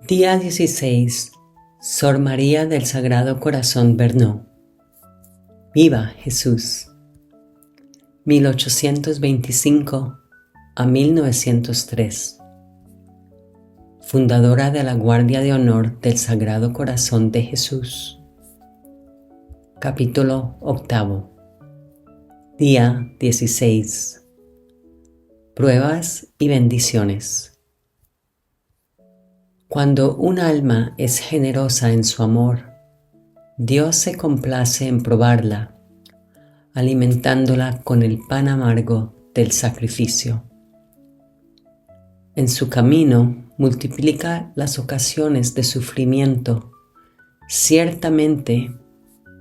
Día 16. Sor María del Sagrado Corazón Brno. ¡Viva Jesús! 1825 a 1903. Fundadora de la Guardia de Honor del Sagrado Corazón de Jesús. Capítulo 8. Día 16. Pruebas y bendiciones. Cuando un alma es generosa en su amor, Dios se complace en probarla, alimentándola con el pan amargo del sacrificio. En su camino multiplica las ocasiones de sufrimiento, ciertamente,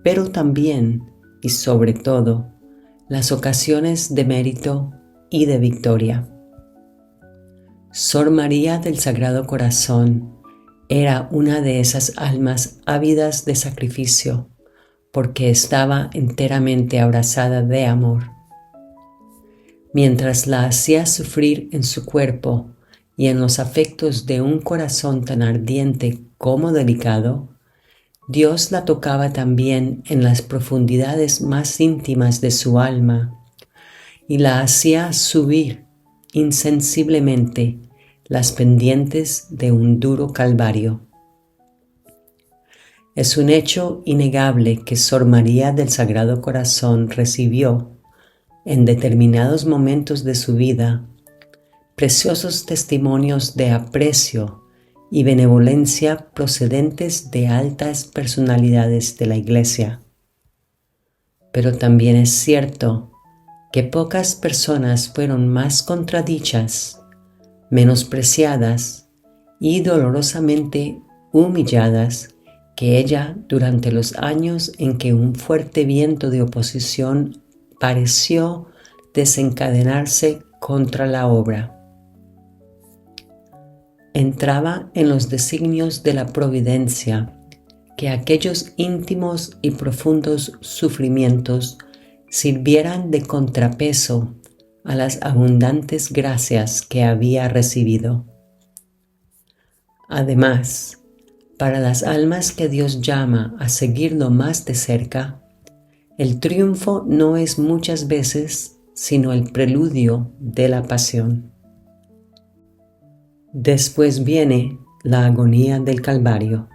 pero también y sobre todo las ocasiones de mérito y de victoria. Sor María del Sagrado Corazón era una de esas almas ávidas de sacrificio porque estaba enteramente abrazada de amor. Mientras la hacía sufrir en su cuerpo y en los afectos de un corazón tan ardiente como delicado, Dios la tocaba también en las profundidades más íntimas de su alma y la hacía subir insensiblemente las pendientes de un duro calvario. Es un hecho innegable que Sor María del Sagrado Corazón recibió, en determinados momentos de su vida, preciosos testimonios de aprecio y benevolencia procedentes de altas personalidades de la Iglesia. Pero también es cierto que pocas personas fueron más contradichas, menospreciadas y dolorosamente humilladas que ella durante los años en que un fuerte viento de oposición pareció desencadenarse contra la obra. Entraba en los designios de la providencia que aquellos íntimos y profundos sufrimientos sirvieran de contrapeso a las abundantes gracias que había recibido. Además, para las almas que Dios llama a seguirlo más de cerca, el triunfo no es muchas veces sino el preludio de la pasión. Después viene la agonía del Calvario.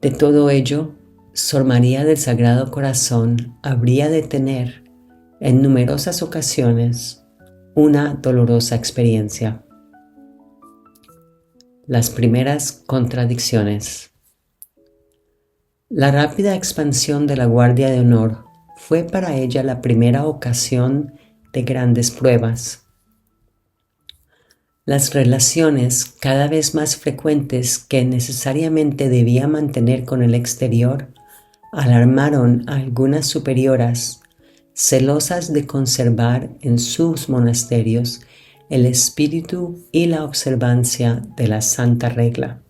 De todo ello, Sor María del Sagrado Corazón habría de tener, en numerosas ocasiones, una dolorosa experiencia. Las primeras contradicciones. La rápida expansión de la Guardia de Honor fue para ella la primera ocasión de grandes pruebas. Las relaciones cada vez más frecuentes que necesariamente debía mantener con el exterior alarmaron a algunas superioras celosas de conservar en sus monasterios el espíritu y la observancia de la Santa Regla.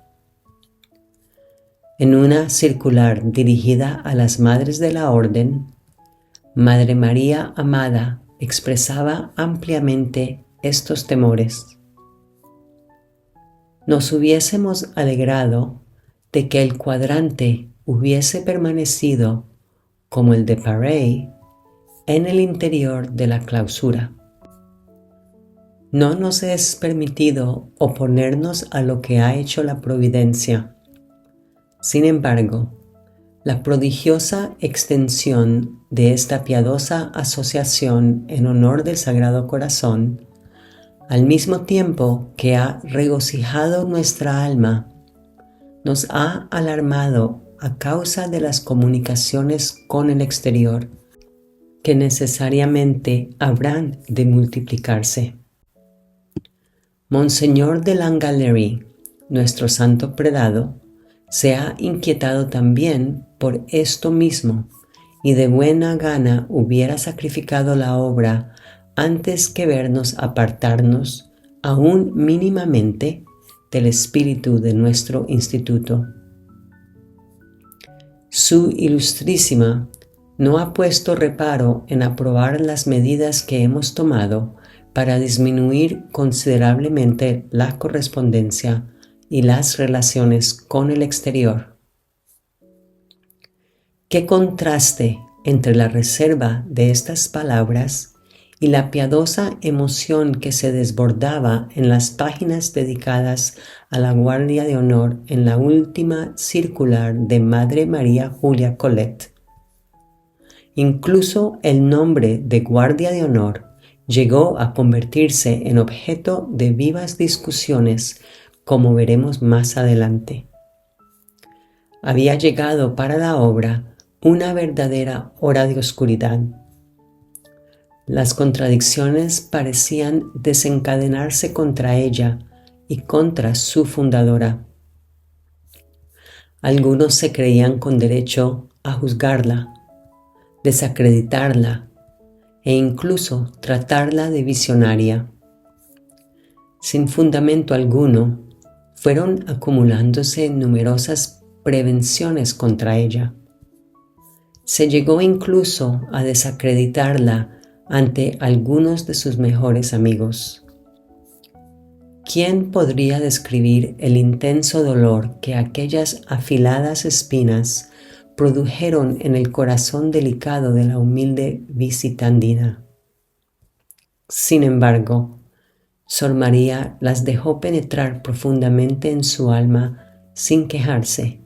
En una circular dirigida a las madres de la Orden, Madre María Amada expresaba ampliamente estos temores. Nos hubiésemos alegrado de que el cuadrante hubiese permanecido, como el de Parey, en el interior de la clausura. No nos es permitido oponernos a lo que ha hecho la providencia. Sin embargo, la prodigiosa extensión de esta piadosa asociación en honor del Sagrado Corazón, al mismo tiempo que ha regocijado nuestra alma, nos ha alarmado a causa de las comunicaciones con el exterior, que necesariamente habrán de multiplicarse. Monseñor de Langallery, nuestro santo predado, se ha inquietado también por esto mismo y de buena gana hubiera sacrificado la obra antes que vernos apartarnos aún mínimamente del espíritu de nuestro instituto. Su Ilustrísima no ha puesto reparo en aprobar las medidas que hemos tomado para disminuir considerablemente la correspondencia y las relaciones con el exterior. Qué contraste entre la reserva de estas palabras y la piadosa emoción que se desbordaba en las páginas dedicadas a la Guardia de Honor en la última circular de Madre María Julia Colette. Incluso el nombre de Guardia de Honor llegó a convertirse en objeto de vivas discusiones, como veremos más adelante. Había llegado para la obra una verdadera hora de oscuridad. Las contradicciones parecían desencadenarse contra ella y contra su fundadora. Algunos se creían con derecho a juzgarla, desacreditarla e incluso tratarla de visionaria. Sin fundamento alguno, fueron acumulándose numerosas prevenciones contra ella. Se llegó incluso a desacreditarla ante algunos de sus mejores amigos. ¿Quién podría describir el intenso dolor que aquellas afiladas espinas produjeron en el corazón delicado de la humilde visitandina? Sin embargo, Sor María las dejó penetrar profundamente en su alma sin quejarse,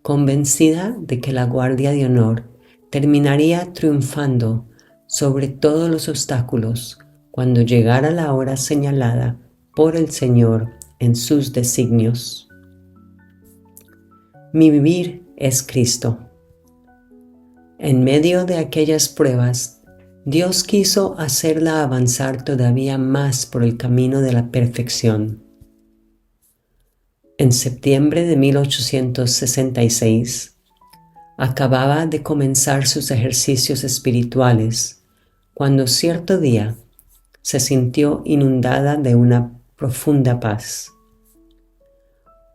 convencida de que la Guardia de Honor terminaría triunfando sobre todos los obstáculos cuando llegara la hora señalada por el Señor en sus designios. Mi vivir es Cristo. En medio de aquellas pruebas, Dios quiso hacerla avanzar todavía más por el camino de la perfección. En septiembre de 1866, acababa de comenzar sus ejercicios espirituales cuando cierto día se sintió inundada de una profunda paz.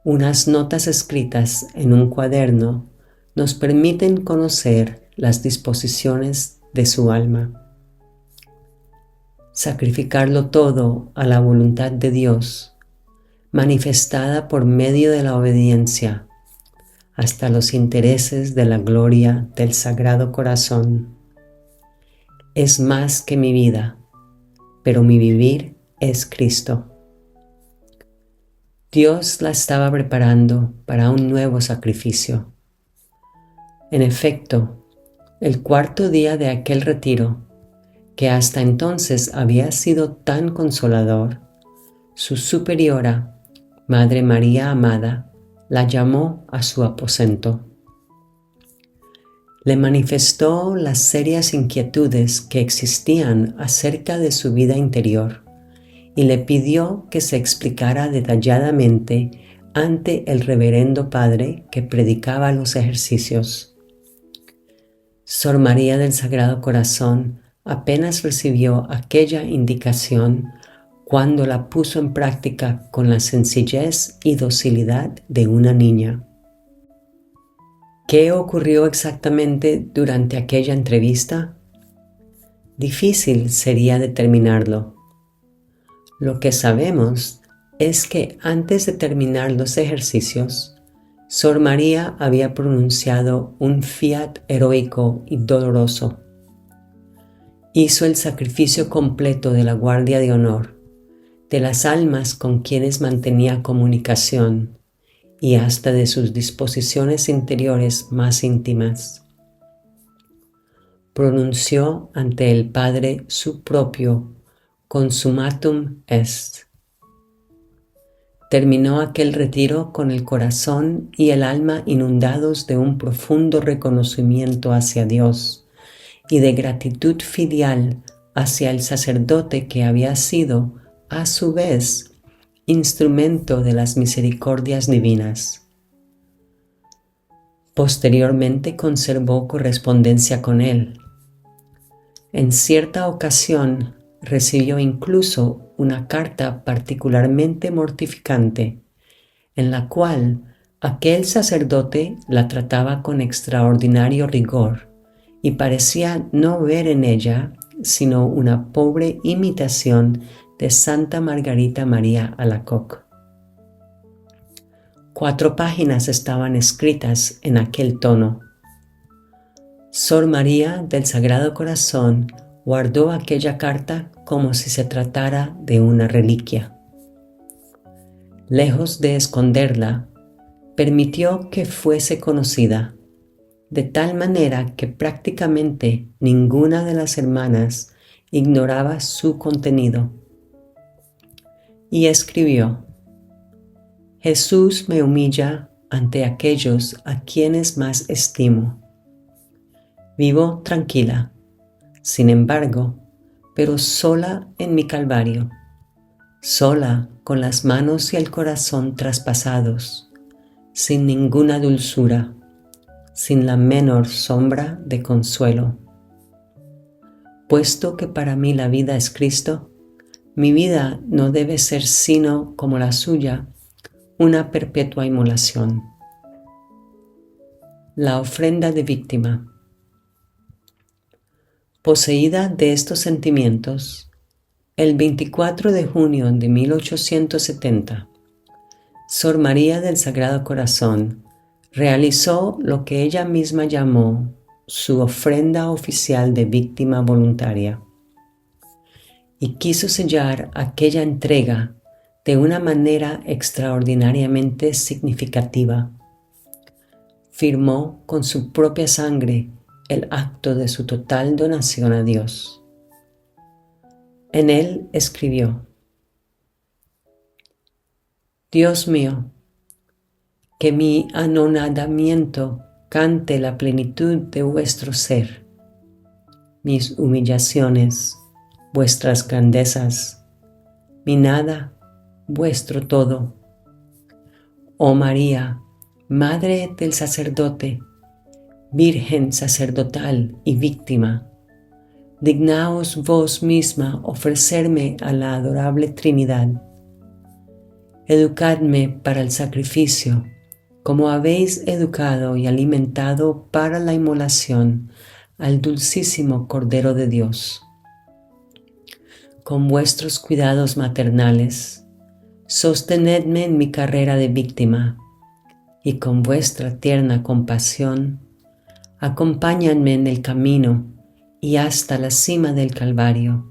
Unas notas escritas en un cuaderno nos permiten conocer las disposiciones de su alma. Sacrificarlo todo a la voluntad de Dios, manifestada por medio de la obediencia, hasta los intereses de la gloria del Sagrado Corazón. Es más que mi vida, pero mi vivir es Cristo. Dios la estaba preparando para un nuevo sacrificio. En efecto, el cuarto día de aquel retiro, que hasta entonces había sido tan consolador, su superiora, Madre María Amada, la llamó a su aposento. Le manifestó las serias inquietudes que existían acerca de su vida interior y le pidió que se explicara detalladamente ante el reverendo padre que predicaba los ejercicios. Sor María del Sagrado Corazón apenas recibió aquella indicación cuando la puso en práctica con la sencillez y docilidad de una niña. ¿Qué ocurrió exactamente durante aquella entrevista? Difícil sería determinarlo. Lo que sabemos es que antes de terminar los ejercicios, Sor María había pronunciado un fiat heroico y doloroso. Hizo el sacrificio completo de la Guardia de Honor, de las almas con quienes mantenía comunicación y hasta de sus disposiciones interiores más íntimas. Pronunció ante el Padre su propio consummatum est. Terminó aquel retiro con el corazón y el alma inundados de un profundo reconocimiento hacia Dios y de gratitud filial hacia el sacerdote que había sido, a su vez, instrumento de las misericordias divinas. Posteriormente conservó correspondencia con él. En cierta ocasión recibió incluso una carta particularmente mortificante, en la cual aquel sacerdote la trataba con extraordinario rigor y parecía no ver en ella sino una pobre imitación de Santa Margarita María Alacoque. 4 páginas estaban escritas en aquel tono. Sor María del Sagrado Corazón guardó aquella carta como si se tratara de una reliquia. Lejos de esconderla, permitió que fuese conocida, de tal manera que prácticamente ninguna de las hermanas ignoraba su contenido. Y escribió: Jesús me humilla ante aquellos a quienes más estimo. Vivo tranquila, sin embargo, pero sola en mi Calvario, sola con las manos y el corazón traspasados, sin ninguna dulzura, sin la menor sombra de consuelo. Puesto que para mí la vida es Cristo, mi vida no debe ser sino, como la suya, una perpetua inmolación. La ofrenda de víctima. Poseída de estos sentimientos, el 24 de junio de 1870, Sor María del Sagrado Corazón realizó lo que ella misma llamó su ofrenda oficial de víctima voluntaria y quiso sellar aquella entrega de una manera extraordinariamente significativa. Firmó con su propia sangre el acto de su total donación a Dios. En él escribió: Dios mío, que mi anonadamiento cante la plenitud de vuestro ser, mis humillaciones, vuestras grandezas, mi nada, vuestro todo. Oh María, Madre del sacerdote, Virgen sacerdotal y víctima, dignaos vos misma ofrecerme a la adorable Trinidad. Educadme para el sacrificio, como habéis educado y alimentado para la inmolación al dulcísimo Cordero de Dios. Con vuestros cuidados maternales, sostenedme en mi carrera de víctima, y con vuestra tierna compasión, acompáñanme en el camino y hasta la cima del Calvario.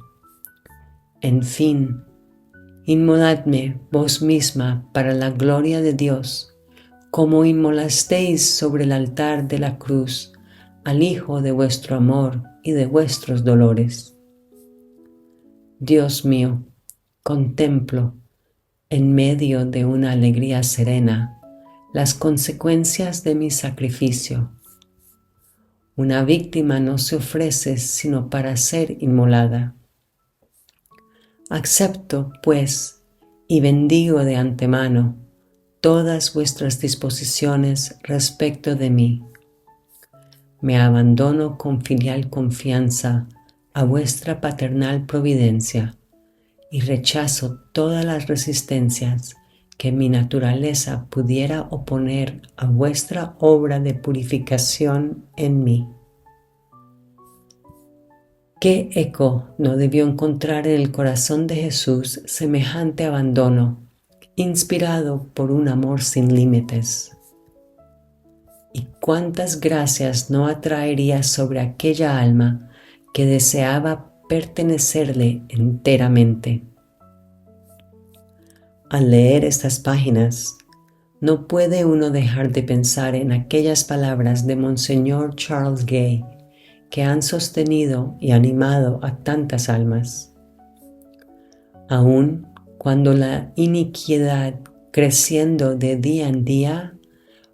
En fin, inmoladme vos misma para la gloria de Dios, como inmolasteis sobre el altar de la cruz al Hijo de vuestro amor y de vuestros dolores. Dios mío, contemplo, en medio de una alegría serena, las consecuencias de mi sacrificio. Una víctima no se ofrece sino para ser inmolada. Acepto, pues, y bendigo de antemano todas vuestras disposiciones respecto de mí. Me abandono con filial confianza a vuestra paternal providencia y rechazo todas las resistencias que mi naturaleza pudiera oponer a vuestra obra de purificación en mí. ¿Qué eco no debió encontrar en el corazón de Jesús semejante abandono, inspirado por un amor sin límites? ¿Y cuántas gracias no atraería sobre aquella alma que deseaba pertenecerle enteramente? Al leer estas páginas, no puede uno dejar de pensar en aquellas palabras de Monseñor Charles Gay que han sostenido y animado a tantas almas. Aun cuando la iniquidad, creciendo de día en día,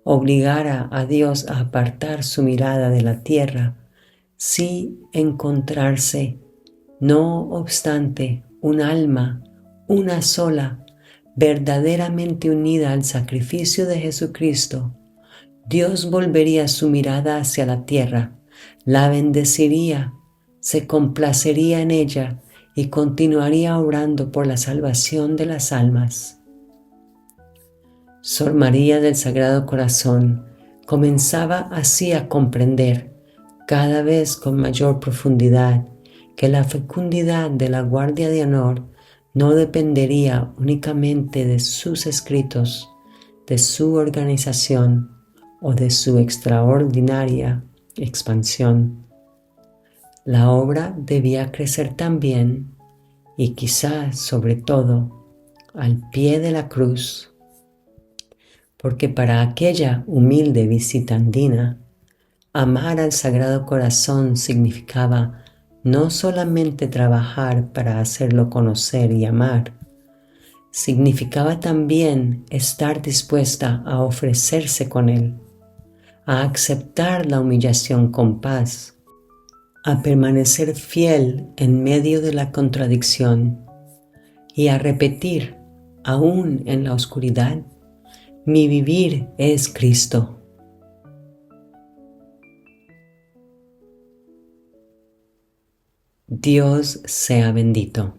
obligara a Dios a apartar su mirada de la tierra, sí encontrarse, no obstante, un alma, una sola, verdaderamente unida al sacrificio de Jesucristo, Dios volvería su mirada hacia la tierra, la bendeciría, se complacería en ella y continuaría orando por la salvación de las almas. Sor María del Sagrado Corazón comenzaba así a comprender, cada vez con mayor profundidad, que la fecundidad de la Guardia de Honor no dependería únicamente de sus escritos, de su organización o de su extraordinaria expansión. La obra debía crecer también, y quizás sobre todo, al pie de la cruz, porque para aquella humilde visita andina, amar al Sagrado Corazón significaba no solamente trabajar para hacerlo conocer y amar, significaba también estar dispuesta a ofrecerse con Él, a aceptar la humillación con paz, a permanecer fiel en medio de la contradicción y a repetir, aún en la oscuridad, mi vivir es Cristo. Dios sea bendito.